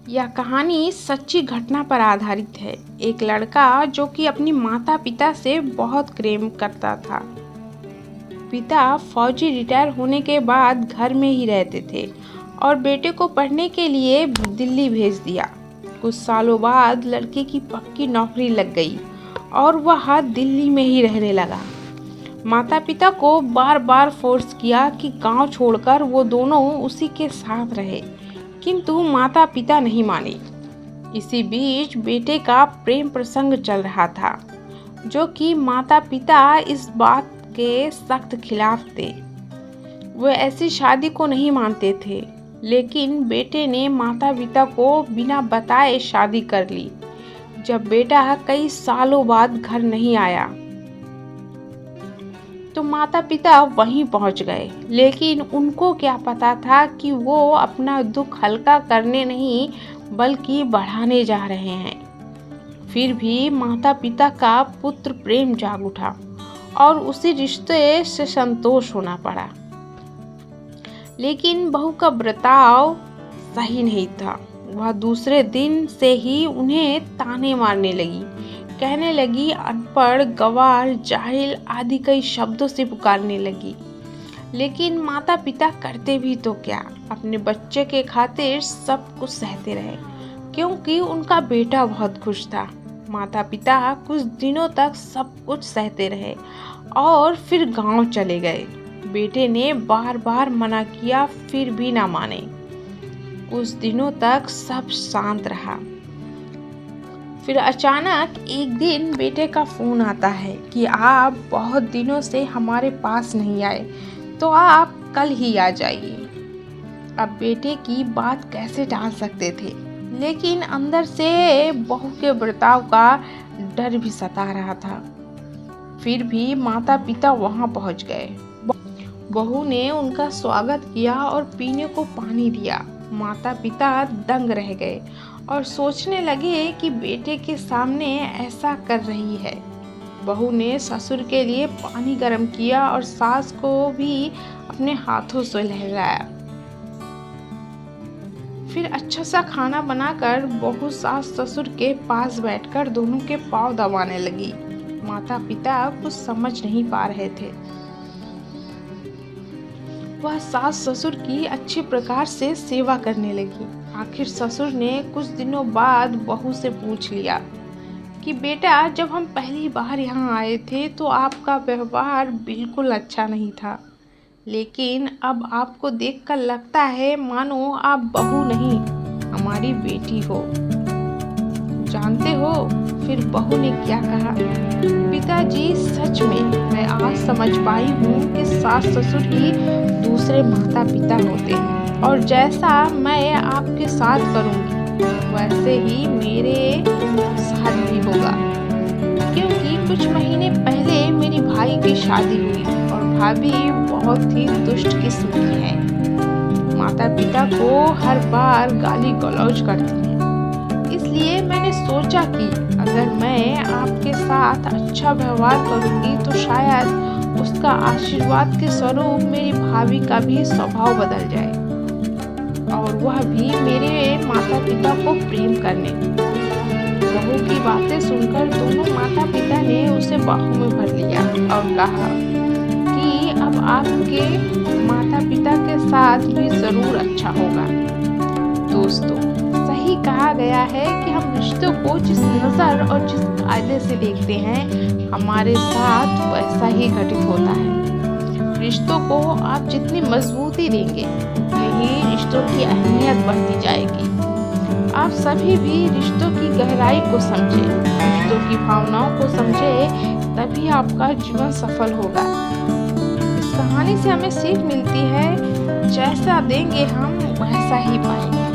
यह कहानी सच्ची घटना पर आधारित है। एक लड़का जो कि अपनी माता पिता से बहुत प्रेम करता था। पिता फौजी रिटायर होने के बाद घर में ही रहते थे और बेटे को पढ़ने के लिए दिल्ली भेज दिया। कुछ सालों बाद लड़के की पक्की नौकरी लग गई और वह दिल्ली में ही रहने लगा। माता पिता को बार बार फोर्स किया कि गांव छोड़कर वो दोनों उसी के साथ रहे, किंतु माता पिता नहीं माने। इसी बीच बेटे का प्रेम प्रसंग चल रहा था, जो कि माता पिता इस बात के सख्त खिलाफ थे। वे ऐसी शादी को नहीं मानते थे, लेकिन बेटे ने माता पिता को बिना बताए शादी कर ली। जब बेटा कई सालों बाद घर नहीं आया तो माता पिता वहीं पहुंच गए, लेकिन उनको क्या पता था कि वो अपना दुख हल्का करने नहीं बल्कि बढ़ाने जा रहे हैं। फिर भी माता पिता का पुत्र प्रेम जाग उठा और उसी रिश्ते से संतोष होना पड़ा। लेकिन बहू का बर्ताव सही नहीं था। वह दूसरे दिन से ही उन्हें ताने मारने लगी, कहने लगी अनपढ़, गंवार, जाहिल आदि कई शब्दों से पुकारने लगी। लेकिन माता पिता करते भी तो क्या, अपने बच्चे के खातिर सब कुछ सहते रहे, क्योंकि उनका बेटा बहुत खुश था। माता पिता कुछ दिनों तक सब कुछ सहते रहे और फिर गांव चले गए। बेटे ने बार बार मना किया, फिर भी ना माने। कुछ दिनों तक सब शांत रहा। फिर अचानक एक दिन बेटे का फोन आता है कि आप बहुत दिनों से हमारे पास नहीं आए, तो आप कल ही आ जाइए। अब बेटे की बात कैसे टाल सकते थे, लेकिन अंदर से बहू के बर्ताव का डर भी सता रहा था। फिर भी माता पिता वहां पहुंच गए। बहू ने उनका स्वागत किया और पीने को पानी दिया। माता पिता दंग रह गए और सोचने लगे कि बेटे के सामने ऐसा कर रही है। बहू ने ससुर के लिए पानी गर्म किया और सास को भी अपने हाथों से नहलाया। फिर अच्छा सा खाना बनाकर बहू सास ससुर के पास बैठकर दोनों के पांव दबाने लगी। माता पिता कुछ समझ नहीं पा रहे थे। वह सास ससुर की अच्छी प्रकार से सेवा करने लगी। आखिर ससुर ने कुछ दिनों बाद बहू से पूछ लिया कि बेटा, जब हम पहली बार यहाँ आए थे तो आपका व्यवहार बिल्कुल अच्छा नहीं था, लेकिन अब आपको देखकर लगता है मानो आप बहू नहीं हमारी बेटी हो। जानते हो फिर बहू ने क्या कहा? पिताजी, सच में मैं आज समझ पाई हूँ कि सास ससुर ही दूसरे माता पिता होते हैं, और जैसा मैं आपके साथ करूँगी वैसे ही मेरे साथ भी होगा। क्योंकि कुछ महीने पहले मेरी भाई की शादी हुई और भाभी बहुत ही दुष्ट किस्म की है। माता पिता को हर बार गाली गलौज करती है। इसलिए मैंने सोचा कि अगर मैं आपके साथ अच्छा व्यवहार करूंगी तो शायद उसका आशीर्वाद के स्वरूप मेरी भाभी का भी स्वभाव बदल जाए और वह भी मेरे माता पिता को प्रेम करने। बहू की बातें सुनकर दोनों माता पिता ने उसे बाहों में भर लिया और कहा कि अब आपके माता पिता के साथ भी जरूर अच्छा होगा। दोस्तों, सही कहा गया है कि हम रिश्तों को जिस नज़र और जिस कायदे से देखते हैं हमारे साथ वैसा ही घटित होता है। रिश्तों को आप जितनी मजबूती देंगे उतनी ही रिश्तों की अहमियत बढ़ती जाएगी। आप सभी भी रिश्तों की गहराई को समझें, रिश्तों की भावनाओं को समझें, तभी आपका जीवन सफल होगा। इस कहानी से हमें सीख मिलती है, जैसा देंगे हम वैसा ही पाएंगे।